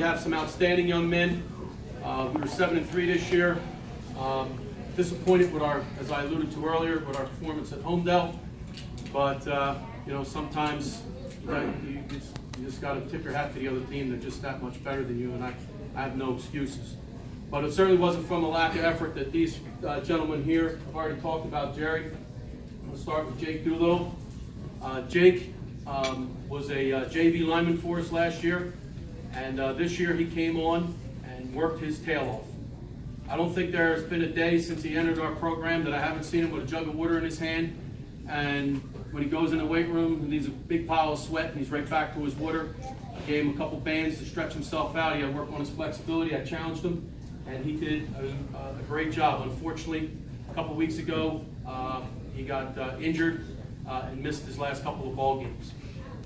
have some outstanding young men. We were 7-3 this year. Disappointed with our, as I alluded to earlier, with our performance at Homedale. But you know, sometimes you just got to tip your hat to the other team. They're just that much better than you, and I have no excuses. But it certainly wasn't from a lack of effort that these gentlemen here, I've already talked about Jerry. I'm going to start with Jake Doolittle. Jake was a JV lineman for us last year, and this year he came on and worked his tail off. I don't think there's been a day since he entered our program that I haven't seen him with a jug of water in his hand. And when he goes in the weight room, he needs a big pile of sweat, and he's right back to his water. I gave him a couple bands to stretch himself out. He had to work on his flexibility. I challenged him, and he did a great job. Unfortunately, a couple weeks ago, he got injured and missed his last couple of ball games.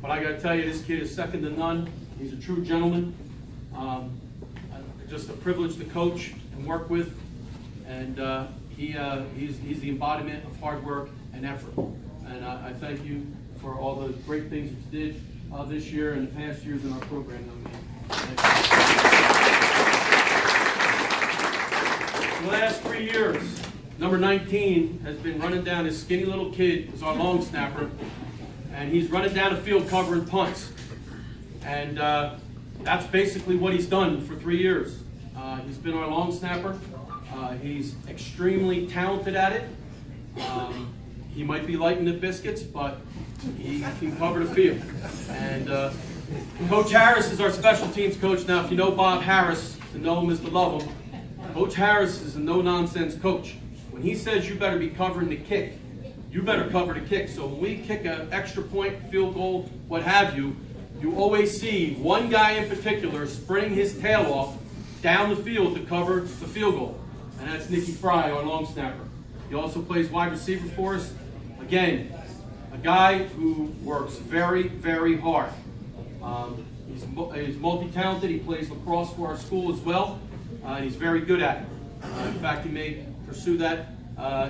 But I got to tell you, this kid is second to none. He's a true gentleman. Just a privilege to coach and work with, and he's the embodiment of hard work and effort. And I thank you for all the great things you did this year and the past years in our program, young man. For the last 3 years, number 19 has been running down this skinny little kid, who's our long snapper, and he's running down the field covering punts. And that's basically what he's done for 3 years. He's been our long snapper. He's extremely talented at it. He might be light in the biscuits, but he can cover the field. And Coach Harris is our special teams coach. Now, if you know Bob Harris, to know him is to love him. Coach Harris is a no-nonsense coach. When he says you better be covering the kick, you better cover the kick. So when we kick an extra point, field goal, what have you, you always see one guy in particular sprinting his tail off down the field to cover the field goal. And that's Nicky Fry, our long snapper. He also plays wide receiver for us. Again, a guy who works very, very hard. He's multi-talented. He plays lacrosse for our school as well. And he's very good at it. In fact, he may pursue that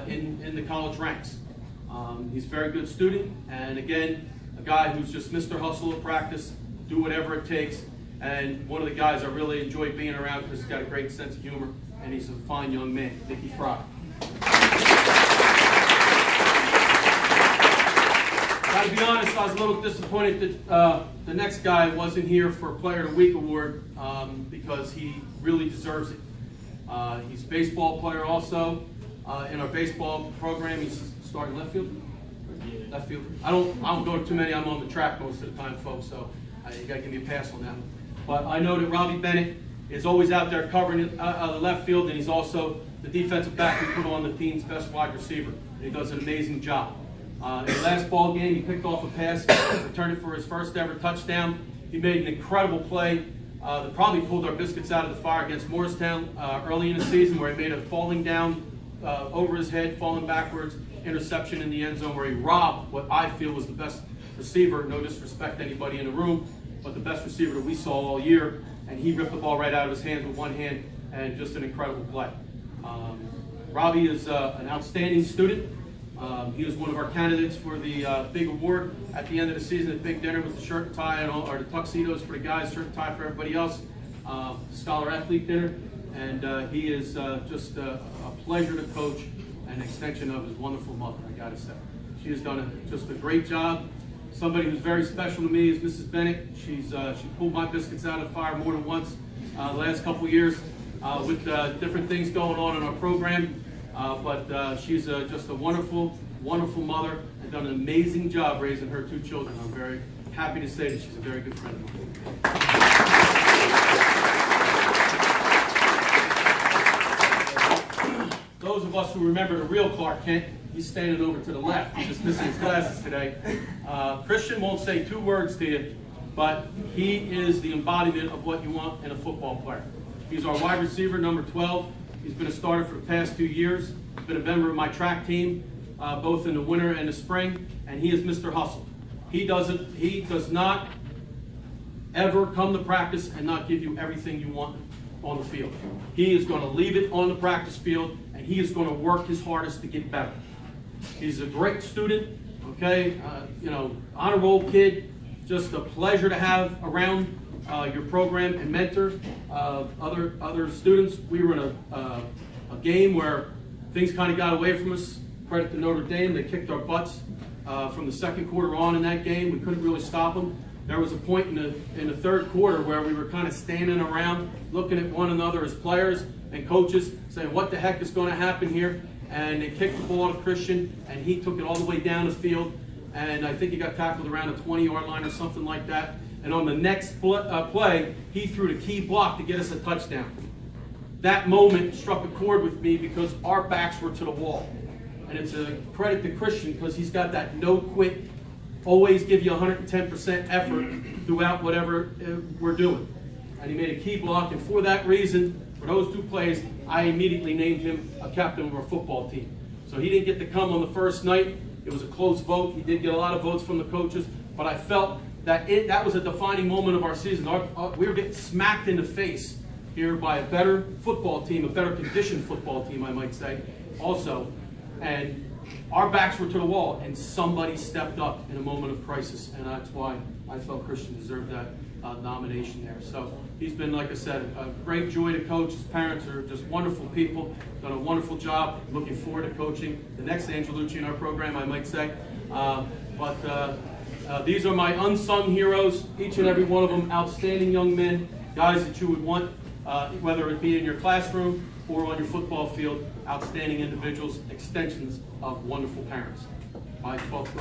in the college ranks. He's a very good student. And again, a guy who's just Mr. Hustle at practice, do whatever it takes. And one of the guys I really enjoy being around because he's got a great sense of humor, and he's a fine young man, Nicky Fry. Gotta be honest, I was a little disappointed that the next guy wasn't here for Player of the Week award because he really deserves it. He's a baseball player also. In our baseball program, he's starting left field. Left field. I don't go to too many. I'm on the track most of the time, folks, so you got to give me a pass on that one. But I know that Robbie Bennett is always out there covering the left field, and he's also the defensive back we put on the team's best wide receiver. And he does an amazing job. In the last ball game, he picked off a pass, returned it for his first ever touchdown. He made an incredible play that probably pulled our biscuits out of the fire against Morristown early in the season, where he made a falling down over his head, falling backwards, interception in the end zone, where he robbed what I feel was the best receiver, no disrespect to anybody in the room, but the best receiver that we saw all year, and he ripped the ball right out of his hands with one hand, and just an incredible play. Robbie is an outstanding student. He was one of our candidates for the big award at the end of the season, at big dinner with the shirt and tie, and or the tuxedos for the guys, shirt and tie for everybody else, scholar athlete dinner, and he is just a pleasure to coach, an extension of his wonderful mother, I gotta say. She has done just a great job. Somebody who's very special to me is Mrs. Bennett. She pulled my biscuits out of the fire more than once the last couple of years with different things going on in our program. But she's just a wonderful, wonderful mother and done an amazing job raising her 2 children. I'm very happy to say that she's a very good friend of mine. Those of us who remember the real Clark Kent, he's standing over to the left. He's just missing his glasses today. Christian won't say 2 words to you, but he is the embodiment of what you want in a football player. He's our wide receiver, number 12. He's been a starter for the past 2 years. He's been a member of my track team, both in the winter and the spring, and he is Mr. Hustle. He does not ever come to practice and not give you everything you want on the field. He is going to leave it on the practice field, and he is going to work his hardest to get better. He's a great student, okay, honor roll kid, just a pleasure to have around. your program and mentor other students. We were in a game where things kind of got away from us. Credit to Notre Dame, they kicked our butts from the second quarter on in that game. We couldn't really stop them. There was a point in the third quarter where we were kind of standing around looking at one another as players and coaches saying, what the heck is going to happen here? And they kicked the ball to Christian, and he took it all the way down the field, and I think he got tackled around the 20-yard line or something like that. And on the next play, he threw the key block to get us a touchdown. That moment struck a chord with me because our backs were to the wall. And it's a credit to Christian because he's got that no-quit, always give you 110% effort throughout whatever we're doing. And he made a key block, and for that reason, for those two plays, I immediately named him a captain of our football team. So he didn't get to come on the first night. It was a close vote. He did get a lot of votes from the coaches, but I felt that that was a defining moment of our season. We were getting smacked in the face here by a better football team, a better conditioned football team, I might say, also. And our backs were to the wall, and somebody stepped up in a moment of crisis, and that's why I felt Christian deserved that nomination there. So he's been, like I said, a great joy to coach. His parents are just wonderful people, done a wonderful job. Looking forward to coaching the next Angelucci in our program, I might say. These are my unsung heroes, each and every one of them outstanding young men, guys that you would want, whether it be in your classroom or on your football field, outstanding individuals, extensions of wonderful parents. My 12th